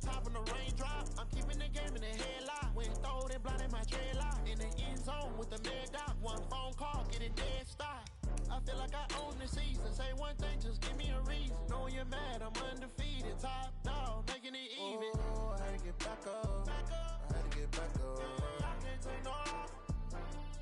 top of the raindrop. I'm keeping the game in the headlock. When throwed and blind in my dreadlock. In the end zone with the mad dot. One phone call, get it dead stop. I feel like I own the season. Say one thing, just give me a reason. Knowing you're mad, I'm undefeated. Top dog, making it even. Oh, I had to get back up. I had to get back up. I can't take no off.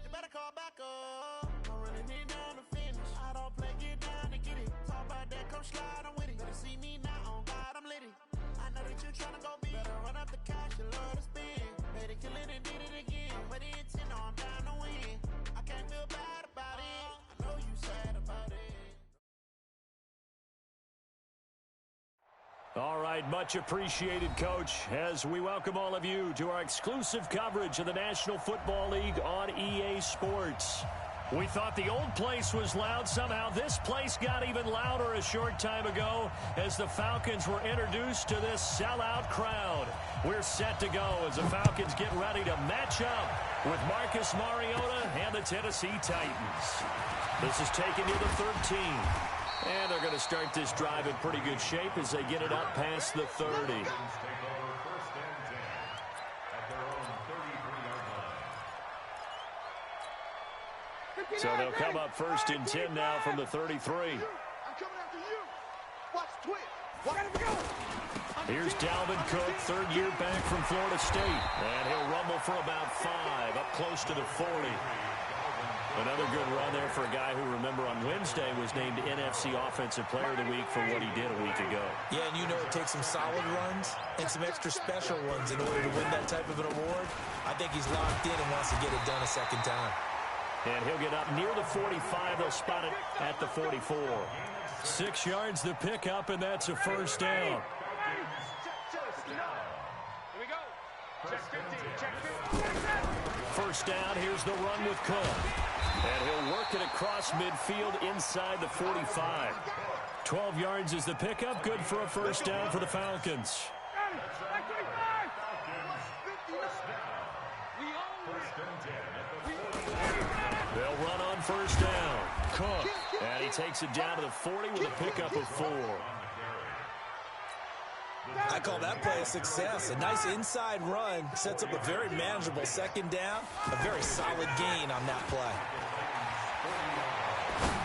You better call back up. I'm running it down to finish. I don't play, get down to get it. Talk about that, come slide, I'm with it. Better see me now, on God, I'm lit it. I know that you tryna go big. Better run up the cash, you love to spend. Made it, kill it, and did it again. But the intent, no, I'm down to win. I can't feel bad about it. I know you sad about it. All right, much appreciated, Coach, as we welcome all of you to our exclusive coverage of the National Football League on EA Sports. We thought the old place was loud. Somehow this place got even louder a short time ago as the Falcons were introduced to this sellout crowd. We're set to go as the Falcons get ready to match up with Marcus Mariota and the Tennessee Titans. This is taken near the 13. And they're going to start this drive in pretty good shape as they get it up past the 30. So they'll come up first and 10 now from the 33. I'm coming after you. Watch twitch. Here's Dalvin Cook, third-year back from Florida State. And he'll rumble for about 5, up close to the 40. Another good run there for a guy who, remember, on Wednesday was named NFC Offensive Player of the Week for what he did a week ago. Yeah, and you know it takes some solid runs and some extra special ones in order to win that type of an award. I think he's locked in and wants to get it done a second time. And he'll get up near the 45. They'll spot it at the 44. 6 yards the pickup, and that's a first down. Here we go. Check 50. Check 50. First down, here's the run with Cook. And he'll work it across midfield inside the 45. 12 yards is the pickup. Good for a first down for the Falcons. They'll run on first down. Cook. And he takes it down to the 40 with a pickup of 4. I call that play a success. A nice inside run sets up a very manageable second down. A very solid gain on that play.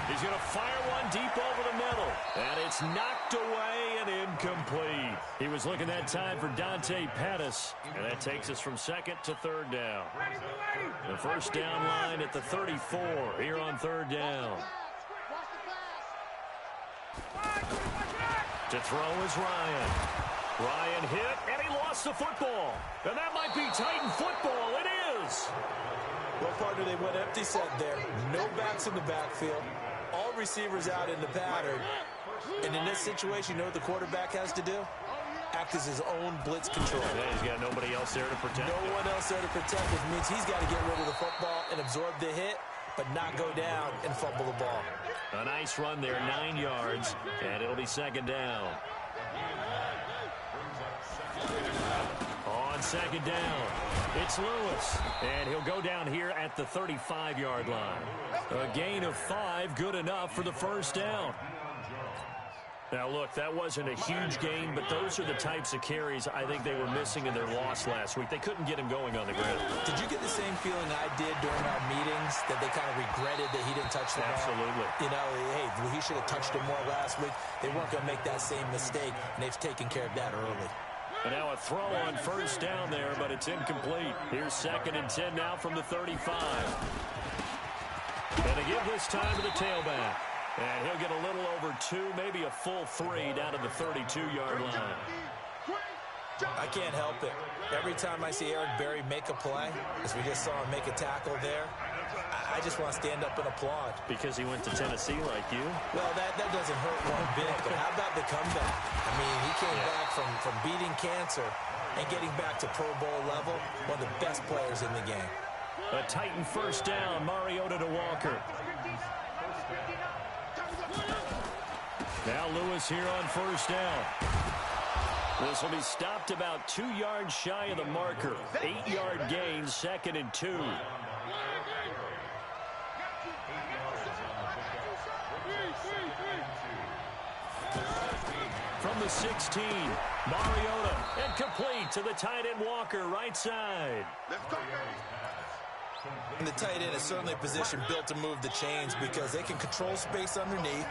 He's going to fire one deep over the middle. And it's knocked away and incomplete. He was looking that time for Dante Pettis. And that takes us from second to third down. The first down line at the 34 here on third down. To throw is Ryan. Ryan hit, and he lost the football. And that might be Titan football. It is. Well, partner, they went empty set there. No backs in the backfield. All receivers out in the pattern. And in this situation, you know what the quarterback has to do? Act as his own blitz control. Yeah, he's got nobody else there to protect him. No one else there to protect, which means he's got to get rid of the football and absorb the hit, but not go down and fumble the ball. A nice run there, 9 yards, and it'll be second down. On second down, it's Lewis, and he'll go down here at the 35-yard line. A gain of 5, good enough for the first down. Now, look, that wasn't a huge gain, but those are the types of carries I think they were missing in their loss last week. They couldn't get him going on the ground. Did you get the same feeling I did during our meetings, that they kind of regretted that he didn't touch the ball? Absolutely. You know, hey, he should have touched it more last week. They weren't going to make that same mistake, and they've taken care of that early. And now a throw on first down there, but it's incomplete. Here's second and 10 now from the 35. And they give this time to the tailback. And he'll get a little over 2, maybe a full 3 down to the 32-yard line. I can't help it. Every time I see Eric Berry make a play, as we just saw him make a tackle there, I just want to stand up and applaud. Because he went to Tennessee like you? Well, that doesn't hurt one bit, but how about the comeback? I mean, he came back from beating cancer and getting back to Pro Bowl level, one of the best players in the game. A Titan first down, Mariota to Walker. Now Lewis here on first down. This will be stopped about 2 yards shy of the marker. 8-yard gain, second and 2. From the the 16. Mariota, and complete to the tight end Walker, right side. And the tight end is certainly a position built to move the chains because they can control space underneath.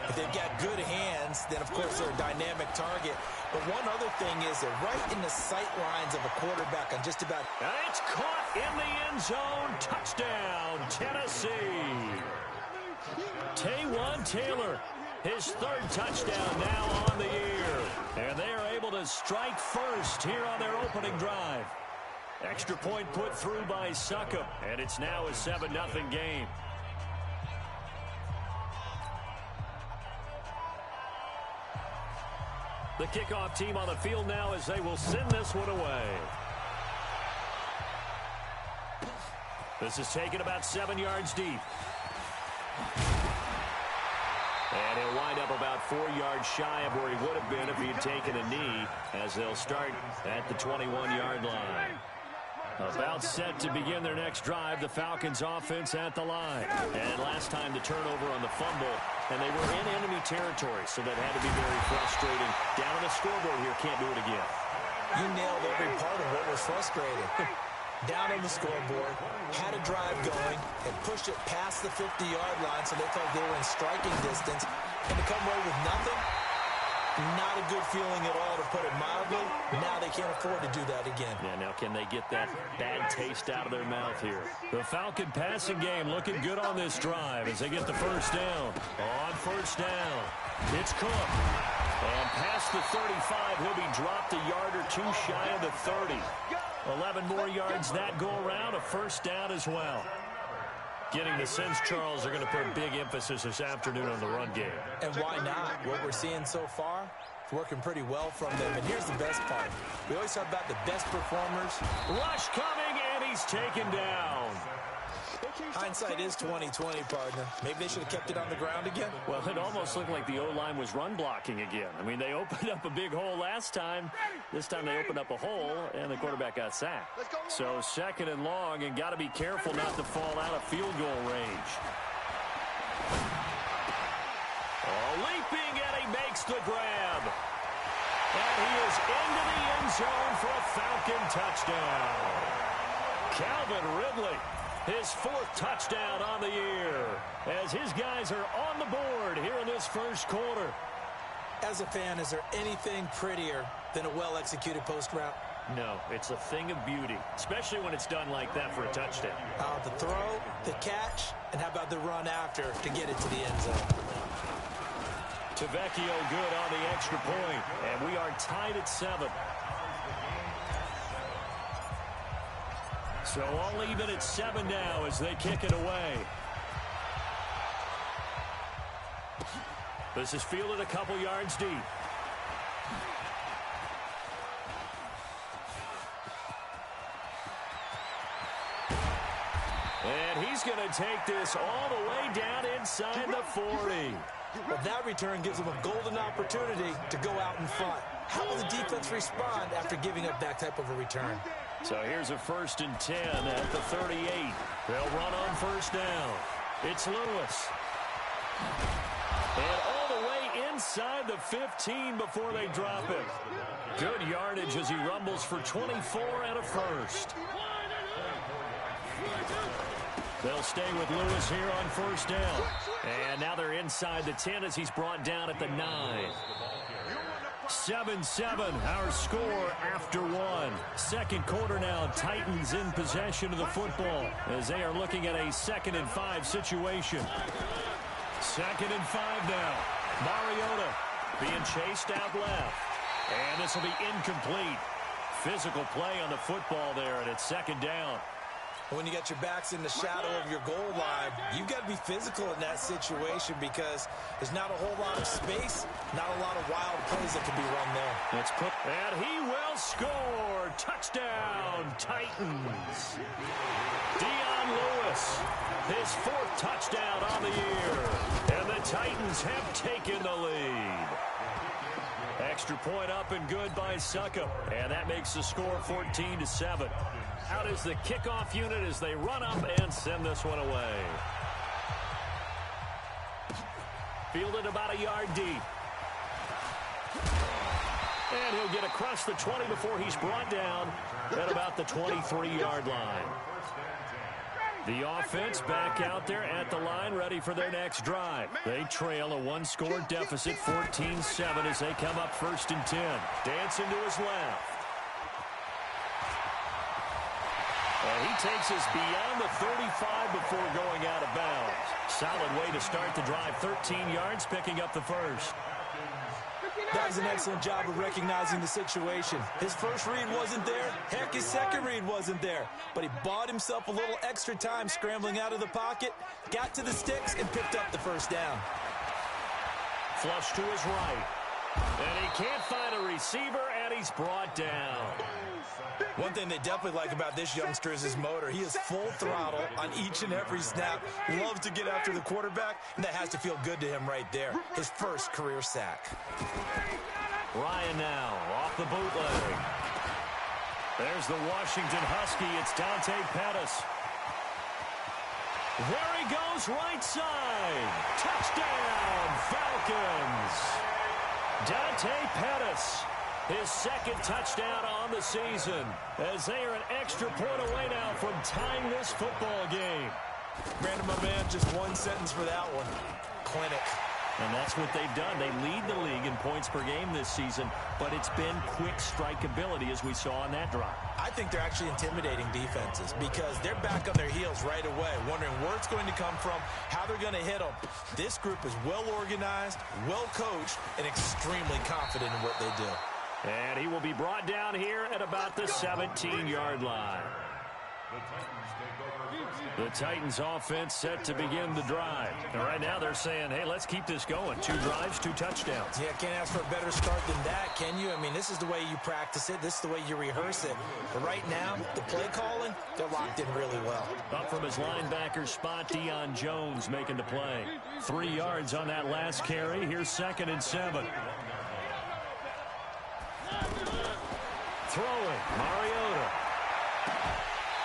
If they've got good hands, then, of course, they're a dynamic target. But one other thing is they're right in the sight lines of a quarterback on just about... And it's caught in the end zone. Touchdown, Tennessee. Taywan Taylor, his third touchdown now on the year. And they are able to strike first here on their opening drive. Extra point put through by Suckup, and it's now a 7-0 game. The kickoff team on the field now as they will send this one away. This is taken about 7 yards deep. And he'll wind up about 4 yards shy of where he would have been if he had taken a knee, as they'll start at the 21-yard line. About set to begin their next drive, the Falcons offense at the line. And last time the turnover on the fumble, and they were in enemy territory, so that had to be very frustrating. Down on the scoreboard here, can't do it again. You nailed every part of what was frustrating. Down on the scoreboard, had a drive going, and pushed it past the 50-yard line so they felt they were in striking distance. And to come away with nothing, not a good feeling at all, to put it mildly. Now they can't afford to do that again. Yeah, now can they get that bad taste out of their mouth here? The Falcon passing game looking good on this drive as they get the first down. On first down, it's Cook. And past the 35, he'll be dropped a yard or two shy of the 30. 11 more yards that go around, a first down as well. Getting the sense, Charles, they're going to put big emphasis this afternoon on the run game. And why not? What we're seeing so far, it's working pretty well from them. And here's the best part. We always talk about the best performers. Rush coming, and he's taken down. Hindsight is 20/20, partner. Maybe they should have kept it on the ground again. Well, it almost looked like the O-line was run blocking again. I mean, they opened up a big hole last time. This time they opened up a hole, and the quarterback got sacked. So second and long, and got to be careful not to fall out of field goal range. Oh, leaping, and he makes the grab. And he is into the end zone for a Falcon touchdown. Calvin Ridley, his fourth touchdown on the year, as his guys are on the board here in this first quarter. As a fan, is there anything prettier than a well-executed post route? No, it's a thing of beauty, especially when it's done like that for a touchdown. The throw, the catch, and how about the run after to get it to the end zone? Tavecchio good on the extra point, and we are tied at 7. So all even at 7 now as they kick it away. This is fielded a couple yards deep. And he's going to take this all the way down inside the 40. Well, that return gives them a golden opportunity to go out in front. How will the defense respond after giving up that type of a return? So here's a 1st and 10 at the 38. They'll run on first down. It's Lewis. And all the way inside the 15 before they drop it. Good yardage as he rumbles for 24 and a first. They'll stay with Lewis here on first down. And now they're inside the 10 as he's brought down at the 9. 7-7, our score after 1. Second quarter now, Titans in possession of the football as they are looking at a 2nd and 5 situation. 2nd and 5 now. Mariota being chased out left. And this will be incomplete. Physical play on the football there, and it's 2nd down. When you got your backs in the shadow of your goal line, you've got to be physical in that situation because there's not a whole lot of space, not a lot of wild plays that can be run there. And he will score. Touchdown, Titans. Dion Lewis, his 4th touchdown on the year. And the Titans have taken the lead. Extra point up and good by Suckup. And that makes the score 14-7. Out is the kickoff unit as they run up and send this one away. Fielded about a yard deep. And he'll get across the 20 before he's brought down at about the 23-yard line. The offense back out there at the line, ready for their next drive. They trail a one-score deficit, 14-7, as they come up 1st and 10. Dancing to his left. And he takes us beyond the 35 before going out of bounds. Solid way to start the drive, 13 yards, picking up the first. That was an excellent job of recognizing the situation. His first read wasn't there. Heck, his second read wasn't there. But he bought himself a little extra time scrambling out of the pocket, got to the sticks, and picked up the first down. Flush to his right. And he can't find a receiver, and he's brought down. One thing they definitely like about this youngster is his motor. He is full throttle on each and every snap. Loves to get after the quarterback, and that has to feel good to him right there. His first career sack. Ryan now off the bootleg. There's the Washington Husky. It's Dante Pettis. There he goes, right side. Touchdown, Falcons. Dante Pettis. His second touchdown on the season, as they are an extra point away now from tying this football game. Brandon, my man, just one sentence for that one. Clinic. And that's what they've done. They lead the league in points per game this season, but it's been quick strikeability, as we saw on that drive. I think they're actually intimidating defenses because they're back on their heels right away, wondering where it's going to come from, how they're going to hit them. This group is well organized, well coached, and extremely confident in what they do. And he will be brought down here at about the 17-yard line. The Titans offense set to begin the drive. And right now they're saying, hey, let's keep this going. 2 drives, 2 touchdowns. Yeah, can't ask for a better start than that, can you? I mean, this is the way you practice it. This is the way you rehearse it. But right now, the play calling, they're locked in really well. Up from his linebacker spot, Deion Jones making the play. 3 yards on that last carry. Here's 2nd and 7. Throwing, Mariota.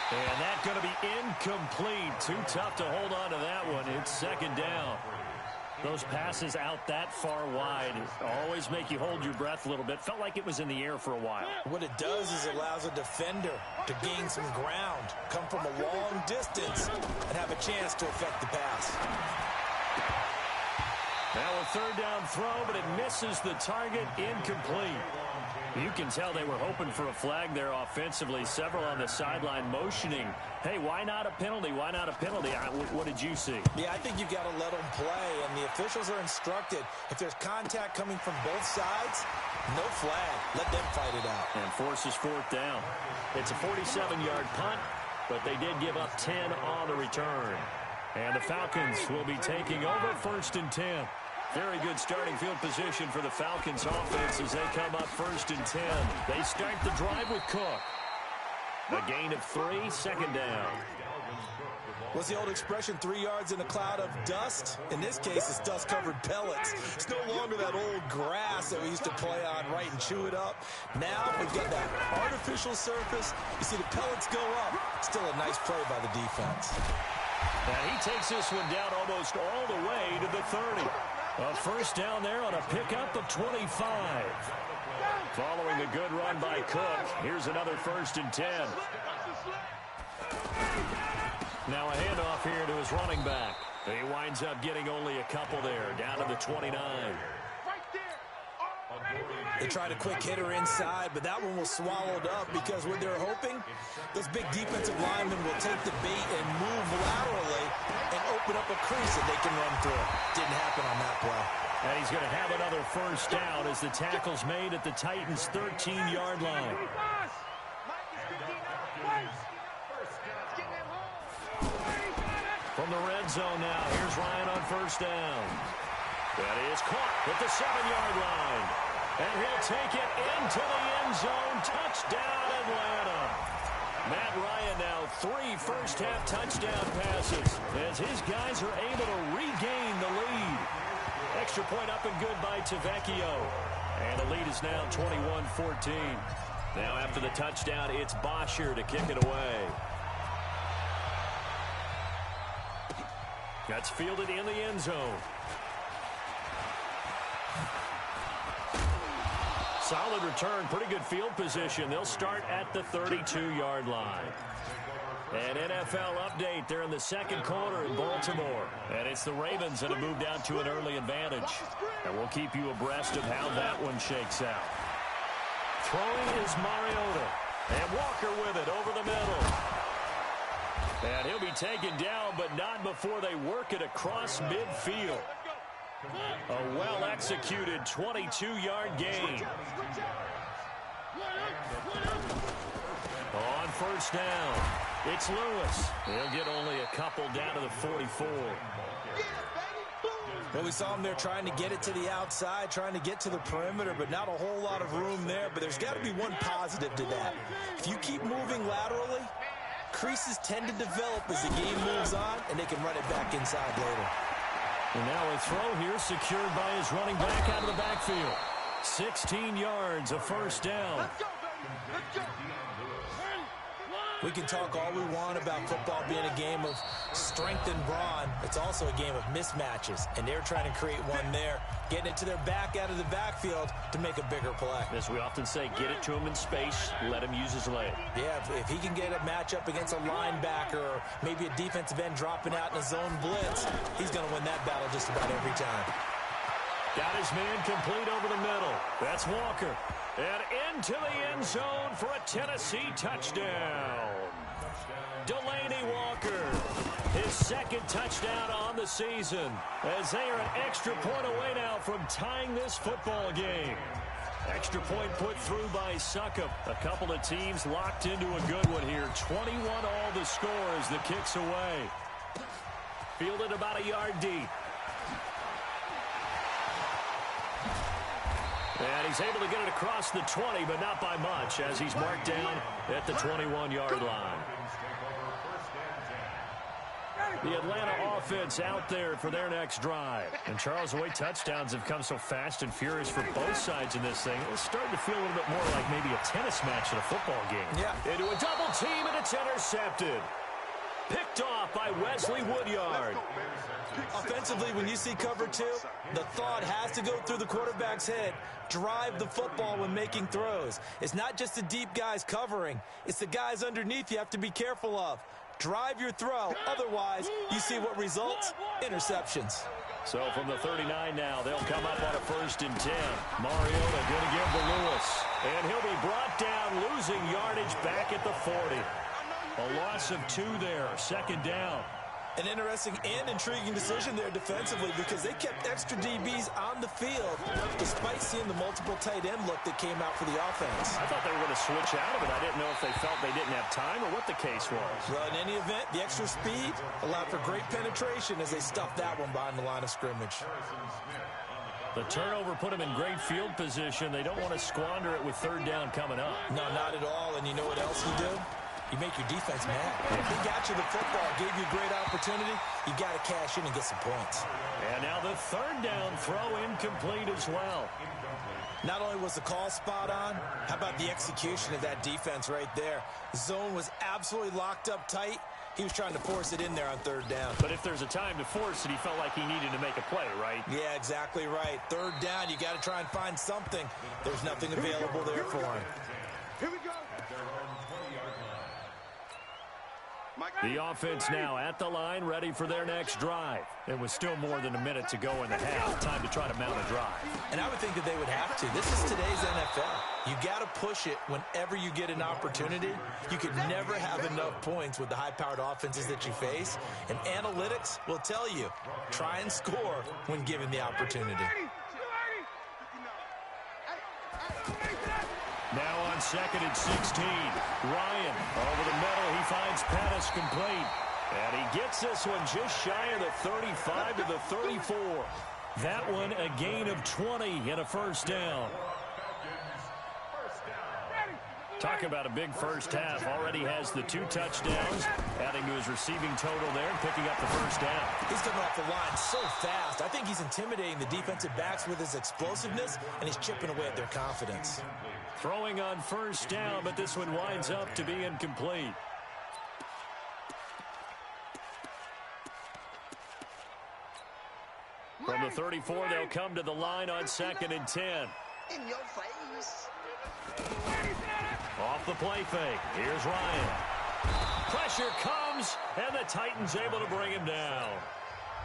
And that's going to be incomplete. Too tough to hold on to that one. It's 2nd down. Those passes out that far wide always make you hold your breath a little bit. Felt like it was in the air for a while. What it does is it allows a defender to gain some ground, come from a long distance, and have a chance to affect the pass. Now a 3rd down throw, but it misses the target, incomplete. You can tell they were hoping for a flag there offensively. Several on the sideline motioning. Hey, why not a penalty? Why not a penalty? What did you see? Yeah, I think you've got to let them play, and the officials are instructed. If there's contact coming from both sides, no flag. Let them fight it out. And forces 4th down. It's a 47-yard punt, but they did give up 10 on the return. And the Falcons will be taking over 1st and 10. Very good starting field position for the Falcons offense as they come up 1st and 10. They start the drive with Cook. A gain of 3, 2nd down. What's the old expression, 3 yards in a cloud of dust? In this case, it's dust-covered pellets. It's no longer that old grass that we used to play on, right, and chew it up. Now we've got that artificial surface. You see the pellets go up. Still a nice play by the defense. And he takes this one down almost all the way to the 30. A 1st down there on a pickup of 25. Following a good run by Cook, here's another 1st and 10. Now a handoff here to his running back. He winds up getting only a couple there, down to the 29. They tried a quick hitter inside, but that one was swallowed up because what they're hoping, those big defensive linemen will take the bait and move laterally and open up a crease that they can run through. Didn't happen on that play. And he's going to have another 1st down as the tackle's made at the Titans' 13-yard line. From the red zone now, here's Ryan on 1st down. That is caught at the 7-yard line. And he'll take it into the end zone. Touchdown, Atlanta. Matt Ryan now 3 first-half touchdown passes as his guys are able to regain the lead. Extra point up and good by Tavecchio. And the lead is now 21-14. Now after the touchdown, it's Bosher to kick it away. That's fielded in the end zone. Solid return, pretty good field position. They'll start at the 32-yard line. An NFL update. They're in the second quarter in Baltimore. And it's the Ravens that have moved out to an early advantage. And we'll keep you abreast of how that one shakes out. Throwing is Mariota. And Walker with it over the middle. And he'll be taken down, but not before they work it across midfield. A well-executed 22-yard gain. On first down, it's Lewis. He'll get only a couple down to the 44. Well, we saw him there trying to get it to the outside, trying to get to the perimeter, but not a whole lot of room there. But there's got to be one positive to that. If you keep moving laterally, creases tend to develop as the game moves on, and they can run it back inside later. And now a throw here secured by his running back out of the backfield. 16 yards, a first down. Let's go, baby. Let's go. We can talk all we want about football being a game of strength and brawn. It's also a game of mismatches, and they're trying to create one there, getting it to their back out of the backfield to make a bigger play. As we often say, get it to him in space, let him use his leg. Yeah, if he can get a matchup against a linebacker or maybe a defensive end dropping out in a zone blitz, he's going to win that battle just about every time. Got his man complete over the middle. That's Walker. And into the end zone for a Tennessee touchdown. Delaney Walker, his second touchdown on the season, as they are an extra point away now from tying this football game. Extra point put through by Suckup. A couple of teams locked into a good one here. 21 all the score as the kick's away. Fielded about a yard deep. And he's able to get it across the 20, but not by much, as he's marked down at the 21-yard line. The Atlanta offense out there for their next drive. And Charles, the way touchdowns have come so fast and furious for both sides in this thing, it's starting to feel a little bit more like maybe a tennis match in a football game. Yeah. Into a double team, and it's intercepted. Picked off by Wesley Woodyard. Offensively, when you see cover two, the thought has to go through the quarterback's head. Drive the football when making throws. It's not just the deep guys covering. It's the guys underneath you have to be careful of. Drive your throw. Otherwise, you see what results? Interceptions. So from the 39 now, they'll come up on a 1st and 10. Mariota going to give to Lewis. And he'll be brought down, losing yardage back at the 40. A loss of 2 there, 2nd down. An interesting and intriguing decision there defensively because they kept extra DBs on the field despite seeing the multiple tight end look that came out for the offense. I thought they were going to switch out of it. I didn't know if they felt they didn't have time or what the case was. Well, in any event, the extra speed allowed for great penetration as they stuffed that one behind the line of scrimmage. The turnover put them in great field position. They don't want to squander it with 3rd down coming up. No, not at all. And you know what else you do? You make your defense mad. If they got you the football, gave you a great opportunity, you got to cash in and get some points. And now the 3rd down throw incomplete as well. Not only was the call spot on, how about the execution of that defense right there? The zone was absolutely locked up tight. He was trying to force it in there on 3rd down. But if there's a time to force it, he felt like he needed to make a play, right? Yeah, exactly right. 3rd down, you got to try and find something. There's nothing available there for him. Here we go. The offense now at the line, ready for their next drive. It was still more than a minute to go in the half. Time to try to mount a drive. And I would think that they would have to. This is today's NFL. You got to push it whenever you get an opportunity. You could never have enough points with the high-powered offenses that you face. And analytics will tell you, try and score when given the opportunity. Now on 2nd and 16. Ryan over the middle. He finds Pettis complete. And he gets this one just shy of the 35 to the 34. That one a gain of 20 and a 1st down. Talk about a big first half. Already has the 2 touchdowns, adding to his receiving total there and picking up the 1st down. He's coming off the line so fast. I think he's intimidating the defensive backs with his explosiveness, and he's chipping away at their confidence. Throwing on 1st down, but this one winds up to be incomplete. From the 34, they'll come to the line on 2nd and 10. In your face. Off the play fake. Here's Ryan. Pressure comes, and the Titans able to bring him down.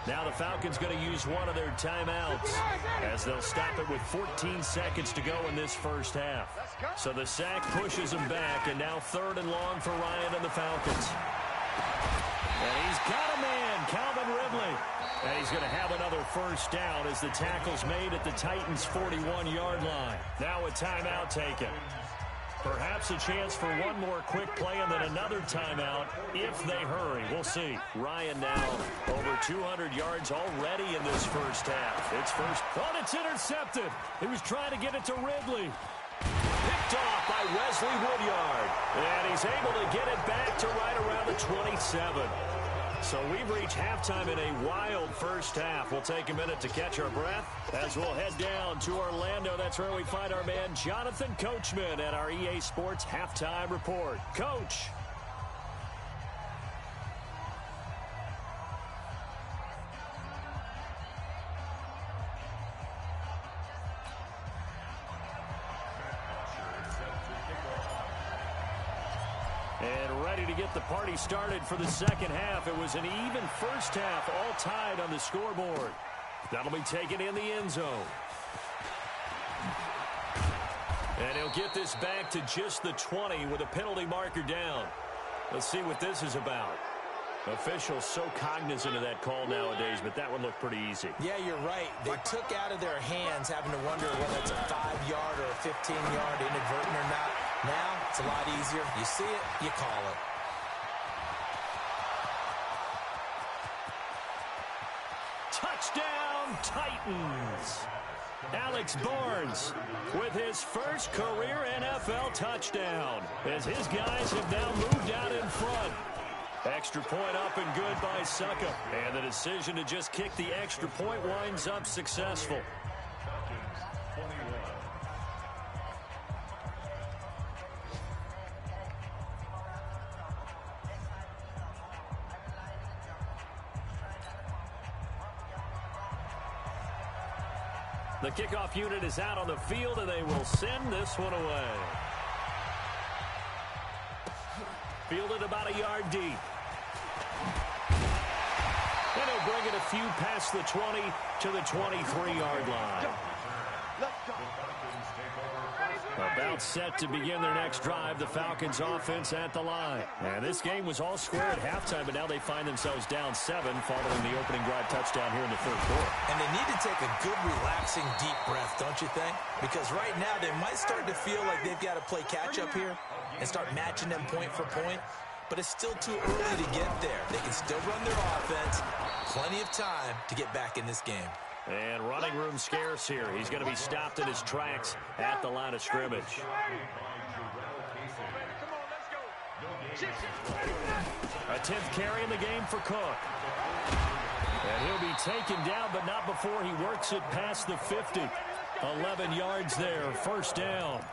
Now the Falcons going to use one of their timeouts as they'll stop it with 14 seconds to go in this first half. So the sack pushes him back, and now 3rd and long for Ryan and the Falcons. And he's got a man, Calvin Ridley. And he's going to have another first down as the tackle's made at the Titans' 41-yard line. Now a timeout taken. Perhaps a chance for one more quick play and then another timeout if they hurry. We'll see. Ryan now over 200 yards already in this first half. It's first. Oh, it's intercepted. He was trying to get it to Ridley. Picked off by Wesley Woodyard. And he's able to get it back to right around the 27. So we've reached halftime in a wild first half. We'll take a minute to catch our breath as we'll head down to Orlando. That's where we find our man Jonathan Coachman at our EA Sports Halftime Report. Coach. And ready to get the party started for the second half. It was an even first half, all tied on the scoreboard. That'll be taken in the end zone. And he'll get this back to just the 20 with a penalty marker down. Let's see what this is about. Officials so cognizant of that call nowadays, but that would look pretty easy. Yeah, you're right. They took out of their hands having to wonder whether it's a 5-yard or a 15-yard inadvertent or not. Now, it's a lot easier. You see it, you call it. Touchdown, Titans! Alex Barnes with his first career NFL touchdown as his guys have now moved out in front. Extra point up and good by Succa. And the decision to just kick the extra point winds up successful. The kickoff unit is out on the field, and they will send this one away. Fielded about a yard deep. And he'll bring it a few past the 20 to the 23-yard line. About set to begin their next drive, the Falcons offense at the line. And this game was all square at halftime, but now they find themselves down 7 following the opening drive touchdown here in the third quarter. And they need to take a good, relaxing, deep breath, don't you think? Because right now they might start to feel like they've got to play catch-up here and start matching them point for point. But it's still too early to get there. They can still run their offense. Plenty of time to get back in this game. And running room scarce here. He's going to be stopped in his tracks at the line of scrimmage. A 10th carry in the game for Cook. And he'll be taken down, but not before he works it past the 50. 11 yards there, first down.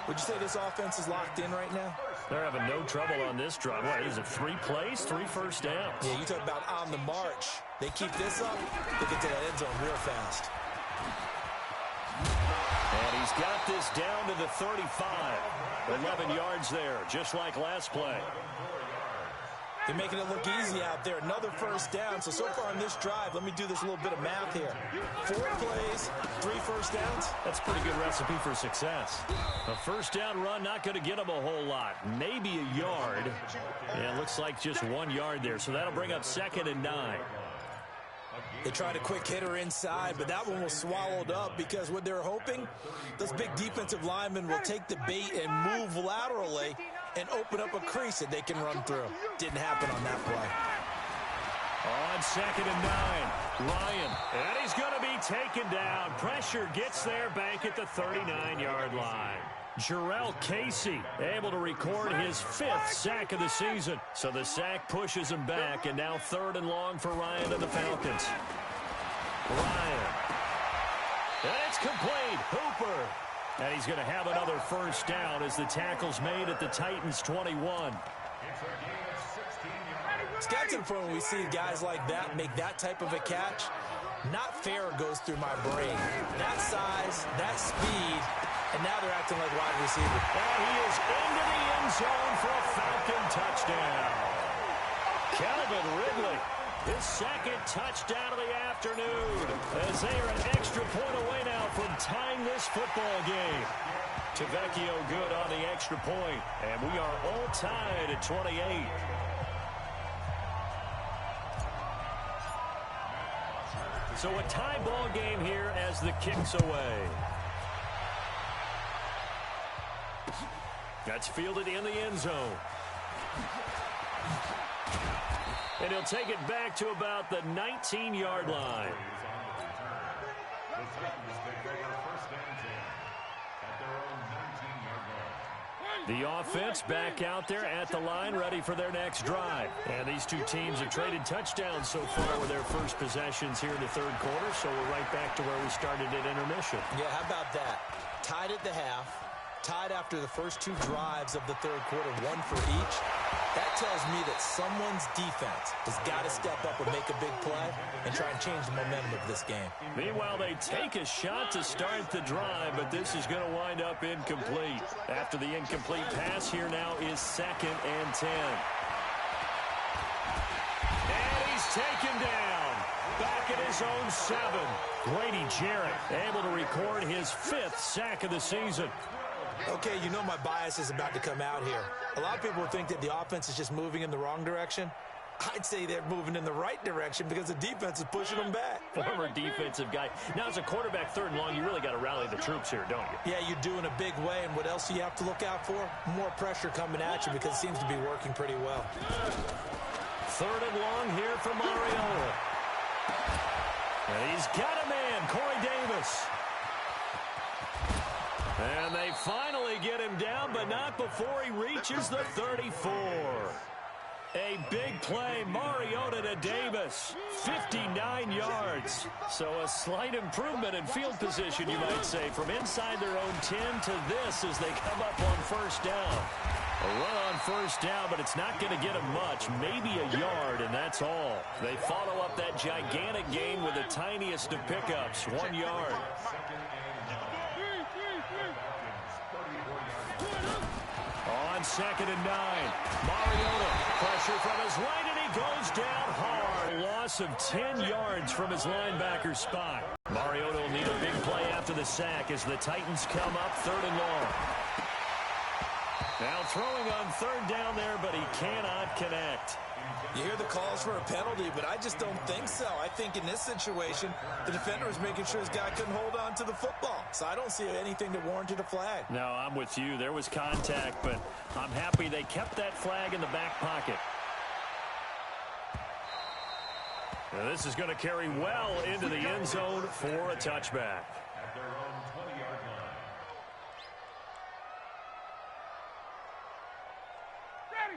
Would you say this offense is locked in right now? They're having no trouble on this drive. What is it, 3 plays, 3 first downs? Yeah, you talk about on the march. They keep this up, they get to that end zone real fast. And he's got this down to the 35. 11 yards there, just like last play. They're making it look easy out there. Another first down. So far on this drive, let me do this little bit of math here. 4 plays, 3 first downs. That's a pretty good recipe for success. A first down run, not going to get them a whole lot. Maybe a yard. Yeah, it looks like just 1 yard there. So that'll bring up 2nd and 9. They tried a quick hitter inside, but that one was swallowed up because what they're hoping, those big defensive linemen will take the bait and move laterally and open up a crease that they can run through. Didn't happen on that play. On 2nd and 9, Ryan. And he's going to be taken down. Pressure gets there back at the 39-yard line. Jarrell Casey able to record his 5th sack of the season. So the sack pushes him back, and now 3rd and long for Ryan and the Falcons. Ryan. And it's complete. Hooper. And he's going to have another first down as the tackle's made at the Titans' 21. It's got to the point when we see guys like that make that type of a catch. Not fair goes through my brain. That size, that speed, and now they're acting like wide receiver. And he is into the end zone for a Falcon touchdown. Calvin Ridley, his second touchdown of the afternoon, as they are an extra point away now from tying this football game. Tavecchio good on the extra point, and we are all tied at 28. So a tie ball game here as the kick's away. That's fielded in the end zone. And he'll take it back to about the 19-yard line. The offense back out there at the line, ready for their next drive. And these two teams have traded touchdowns so far with their first possessions here in the third quarter, so we're right back to where we started at intermission. Yeah, how about that? Tied at the half, tied after the first two drives of the third quarter, one for each. That tells me that someone's defense has got to step up and make a big play and try and change the momentum of this game. Meanwhile, they take a shot to start the drive, but this is going to wind up incomplete. After the incomplete pass, here now is 2nd and 10. And he's taken down. Back at his own 7. Grady Jarrett able to record his 5th sack of the season. Okay, you know my bias is about to come out here. A lot of people think that the offense is just moving in the wrong direction. I'd say they're moving in the right direction because the defense is pushing them back. Former defensive guy. Now, as a quarterback, 3rd and long, you really got to rally the troops here, don't you? Yeah, you do in a big way. And what else do you have to look out for? More pressure coming at you because it seems to be working pretty well. 3rd and long here for Mariota. And he's got a man, Corey Davis. And they finally get him down, but not before he reaches the 34. A big play, Mariota to Davis, 59 yards. So a slight improvement in field position, you might say, from inside their own 10 to this as they come up on 1st down. A run on 1st down, but it's not going to get them much, maybe a yard, and that's all. They follow up that gigantic gain with the tiniest of pickups, 1 yard. On 2nd and 9, Mariota, pressure from his right, and he goes down hard. Loss of 10 yards from his linebacker spot. Mariota will need a big play after the sack as the Titans come up 3rd and long. Now throwing on 3rd down there, but he cannot connect. You hear the calls for a penalty, but I just don't think so. I think in this situation, the defender was making sure his guy couldn't hold on to the football. So I don't see anything that warranted a flag. No, I'm with you. There was contact, but I'm happy they kept that flag in the back pocket. Now this is going to carry well into the end zone for a touchback.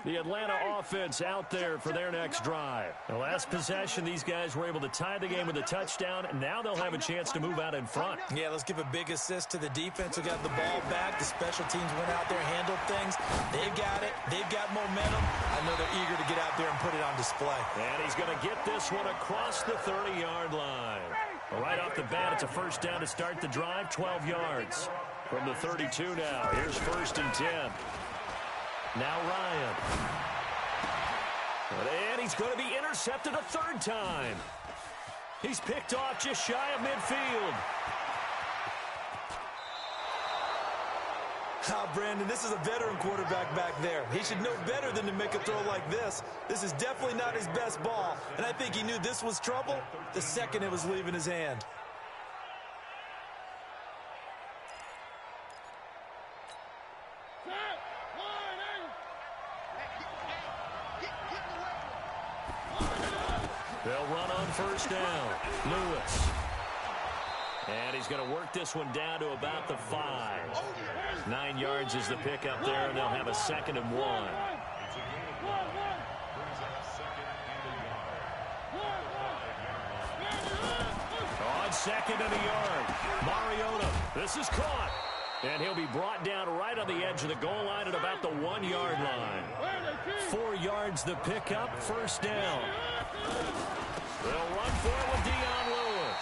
The Atlanta offense out there for their next drive. The last possession, these guys were able to tie the game with a touchdown, and now they'll have a chance to move out in front. Yeah, let's give a big assist to the defense who got the ball back. The special teams went out there, handled things. They've got it. They've got momentum. I know they're eager to get out there and put it on display. And he's going to get this one across the 30-yard line. Right off the bat, it's a 1st down to start the drive, 12 yards. From the 32 now, here's 1st and 10. Now Ryan. And he's going to be intercepted a 3rd time. He's picked off just shy of midfield. Brandon, this is a veteran quarterback back there. He should know better than to make a throw like this. This is definitely not his best ball, and I think he knew this was trouble the second it was leaving his hand. They'll run on 1st down. Lewis. And he's going to work this one down to about the 5. 9 yards is the pickup there, and they'll have a 2nd and 1. On 2nd and a yard. Mariota. This is caught. And he'll be brought down right on the edge of the goal line at about the 1-yard line. 4 yards the pickup, 1st down. They'll run for it with Dion Lewis.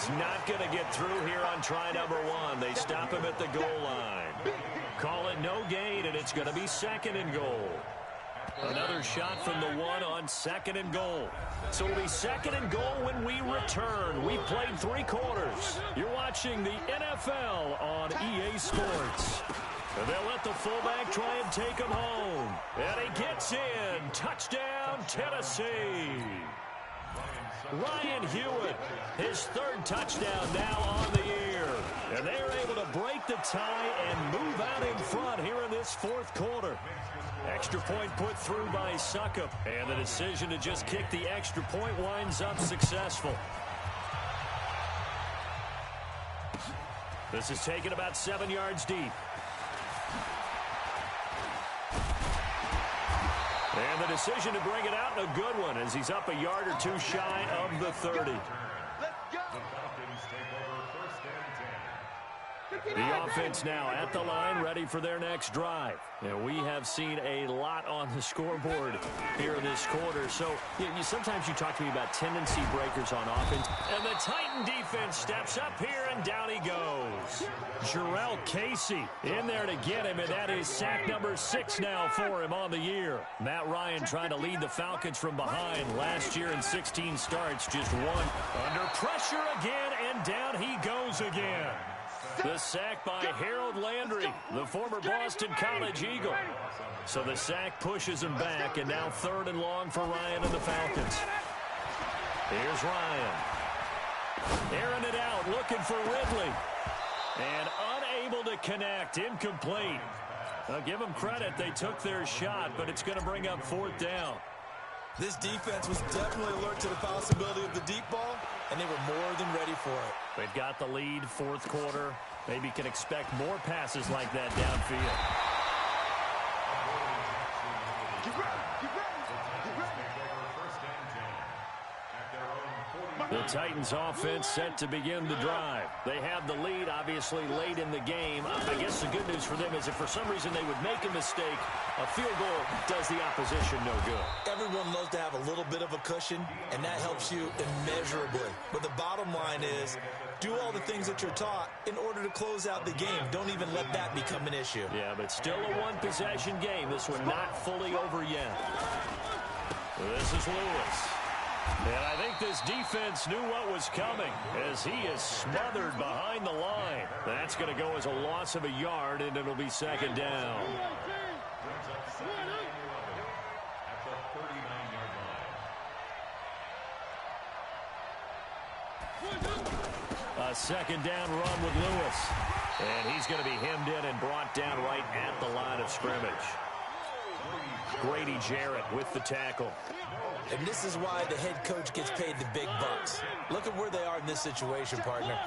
is not going to get through here on try number 1. They stop him at the goal line. Call it no gain, and it's going to be 2nd and goal. Another shot from the 1 on 2nd and goal. So it'll be 2nd and goal when we return. We've played 3 quarters. You're watching the NFL on EA Sports. And they'll let the fullback try and take him home. And he gets in. Touchdown, Tennessee. Ryan Hewitt, his 3rd touchdown now on the year. And they're able to break the tie and move out in front here in this 4th quarter. Extra point put through by Succop. And the decision to just kick the extra point winds up successful. This is taken about 7 yards deep. And the decision to bring it out, a good one, as he's up a yard or 2 shy of the 30. The offense now at the line, ready for their next drive. And we have seen a lot on the scoreboard here in this quarter. So sometimes you talk to me about tendency breakers on offense. And the Titan defense steps up here, and down he goes. Jarrell Casey in there to get him, and that is sack number 6 now for him on the year. Matt Ryan trying to lead the Falcons from behind. Last year in 16 starts, just 1. Under pressure again, and down he goes again. The sack by Harold Landry, the former Boston College Eagle. So the sack pushes him back, and now 3rd and long for Ryan and the Falcons. Here's Ryan. Airing it out, looking for Ridley. And unable to connect, incomplete. I'll give them credit, they took their shot, but it's going to bring up 4th down. This defense was definitely alert to the possibility of the deep ball, and they were more than ready for it. They've got the lead, 4th quarter. Maybe can expect more passes like that downfield. The Titans offense set to begin the drive. They have the lead, obviously, late in the game. I guess the good news for them is if for some reason they would make a mistake, a field goal does the opposition no good. Everyone loves to have a little bit of a cushion, and that helps you immeasurably. But the bottom line is, do all the things that you're taught in order to close out the game. Don't even let that become an issue. Yeah, but still a 1-possession game. This one not fully over yet. This is Lewis. And I think this defense knew what was coming as he is smothered behind the line. That's going to go as a loss of a yard, and it'll be 2nd down. A 2nd down run with Lewis. And he's going to be hemmed in and brought down right at the line of scrimmage. Grady Jarrett with the tackle. And this is why the head coach gets paid the big bucks. Look at where they are in this situation, partner.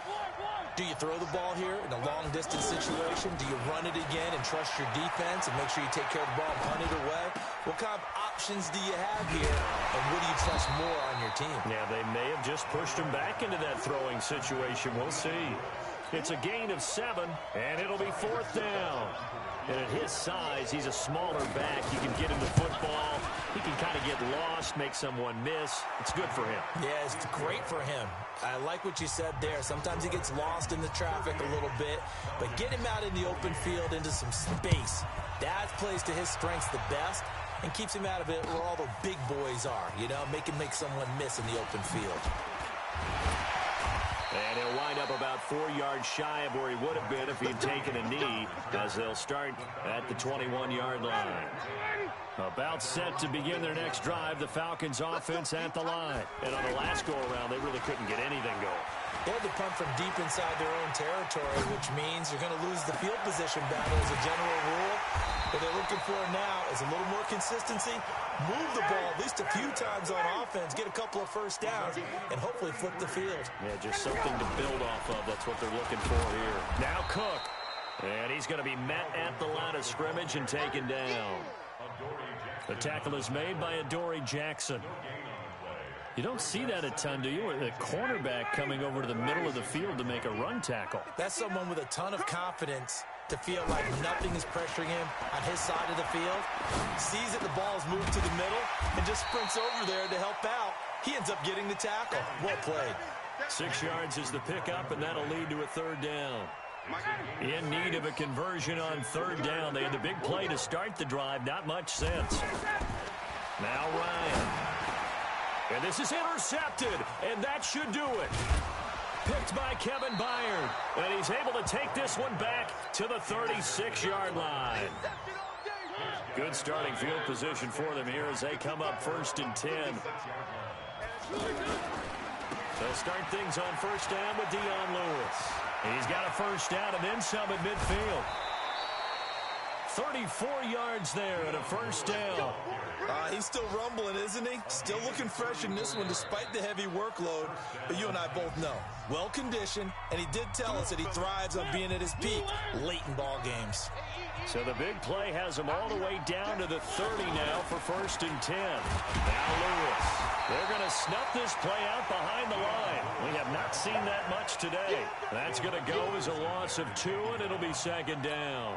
Do you throw the ball here in a long-distance situation? Do you run it again and trust your defense and make sure you take care of the ball and punt it away? What kind of options do you have here, and what do you trust more on your team? Yeah, they may have just pushed him back into that throwing situation. We'll see. It's a gain of 7, and it'll be 4th down. And at his size, he's a smaller back. You can get him the football. He can kind of get lost, make someone miss. It's good for him. Yeah, it's great for him. I like what you said there. Sometimes he gets lost in the traffic a little bit, but get him out in the open field into some space. That plays to his strengths the best and keeps him out of it where all the big boys are, you know, make someone miss in the open field. And he'll wind up about 4 yards shy of where he would have been if he had taken a knee, as they'll start at the 21-yard line. About set to begin their next drive, the Falcons offense at the line. And on the last go-around, they really couldn't get anything going. They had to punt from deep inside their own territory, which means you're going to lose the field position battle as a general rule. What they're looking for now is a little more consistency, move the ball at least a few times on offense, get a couple of first downs, and hopefully flip the field. Yeah, just something to build off of. That's what they're looking for here. Now Cook. And he's going to be met at the line of scrimmage and taken down. The tackle is made by Adoree Jackson. You don't see that a ton, do you? The cornerback coming over to the middle of the field to make a run tackle. That's someone with a ton of confidence to feel like nothing is pressuring him on his side of the field. Sees that the ball's moved to the middle and just sprints over there to help out. He ends up getting the tackle. Well played. 6 yards is the pickup, and that'll lead to a third down. In need of a conversion on third down. They had the big play to start the drive. Not much sense. Now Ryan. And this is intercepted, and that should do it. Picked by Kevin Byard. And he's able to take this one back to the 36-yard line. Good starting field position for them here as they come up 1st and 10. They'll start things on first down with Dion Lewis. He's got a first down and then some at midfield. 34 yards there and a first down. He's still rumbling, isn't he? Still looking fresh in this one despite the heavy workload. But you and I both know, well-conditioned, and he did tell us that he thrives on being at his peak late in ball games. So the big play has him all the way down to the 30 now for 1st and 10. Now Lewis. They're going to snuff this play out behind the line. We have not seen that much today. That's going to go as a loss of 2, and it'll be 2nd down.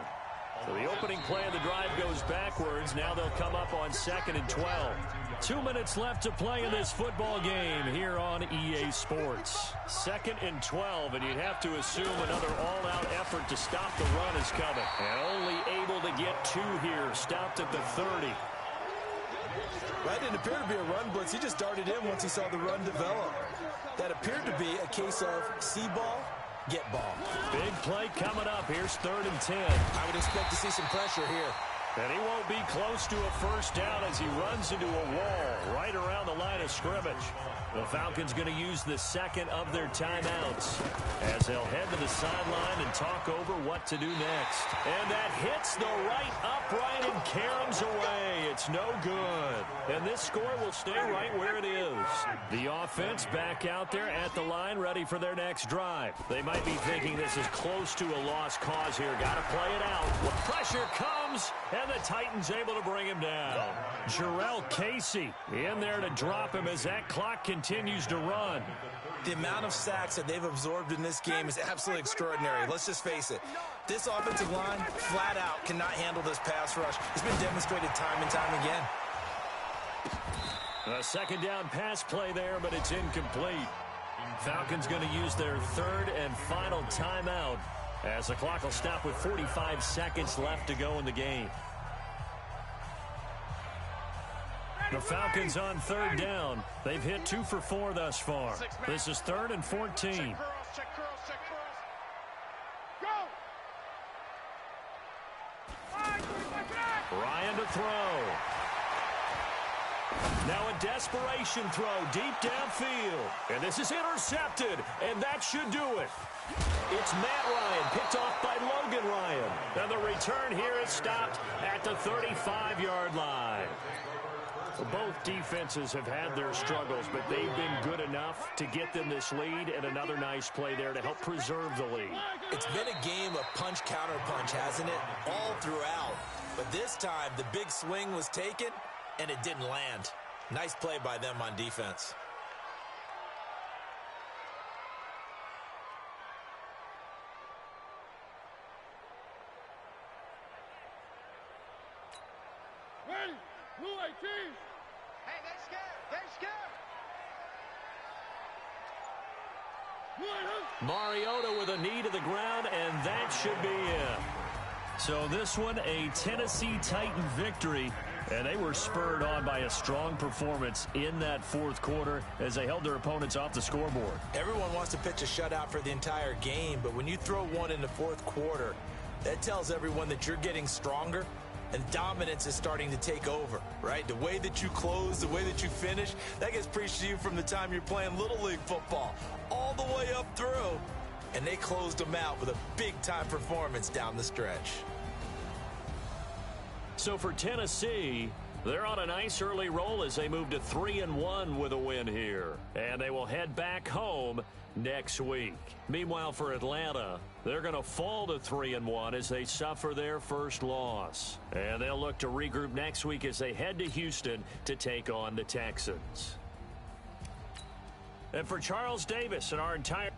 So the opening play of the drive goes backwards. Now they'll come up on 2nd and 12. 2 minutes left to play in this football game here on EA Sports. 2nd and 12, and you'd have to assume another all-out effort to stop the run is coming. And only able to get 2 here. Stopped at the 30. That didn't appear to be a run blitz. He just darted in once he saw the run develop. That appeared to be a case of see ball, get ball. Big play coming up. Here's 3rd and 10. I would expect to see some pressure here. And he won't be close to a first down as he runs into a wall right around the line of scrimmage. The Falcons going to use the 2nd of their timeouts as they'll head to the sideline and talk over what to do next. And that hits the right upright and caroms away. It's no good. And this score will stay right where it is. The offense back out there at the line ready for their next drive. They might be thinking this is close to a lost cause here. Got to play it out. Pressure comes, and the Titans able to bring him down. Jarrell Casey in there to drop him as that clock continues to run. The amount of sacks that they've absorbed in this game is absolutely extraordinary. Let's just face it. This offensive line, flat out, cannot handle this pass rush. It's been demonstrated time and time again. A 2nd down pass play there, but it's incomplete. Falcons going to use their 3rd and final timeout as the clock will stop with 45 seconds left to go in the game. The Falcons on 3rd down. They've hit 2 for 4 thus far. This is 3rd and 14. Check curls. Go! Ryan to throw. Now a desperation throw deep downfield. And this is intercepted, and that should do it. It's Matt Ryan, picked off by Logan Ryan. And the return here is stopped at the 35-yard line. Both defenses have had their struggles, but they've been good enough to get them this lead, and another nice play there to help preserve the lead. It's been a game of punch-counter-punch, hasn't it? All throughout. But this time, the big swing was taken, and it didn't land. Nice play by them on defense. Ready? Blue 18. Hey, they scared. Mariota with a knee to the ground, and that should be it. So this one, a Tennessee Titan victory, and they were spurred on by a strong performance in that 4th quarter as they held their opponents off the scoreboard. Everyone wants to pitch a shutout for the entire game, but when you throw one in the 4th quarter, that tells everyone that you're getting stronger and dominance is starting to take over, right? The way that you close, the way that you finish, that gets preached to you from the time you're playing Little League football all the way up through. And they closed them out with a big-time performance down the stretch. So for Tennessee, they're on a nice early roll as they move to 3-1 with a win here. And they will head back home next week. Meanwhile, for Atlanta, they're going to fall to 3-1 as they suffer their first loss. And they'll look to regroup next week as they head to Houston to take on the Texans. And for Charles Davis and our entire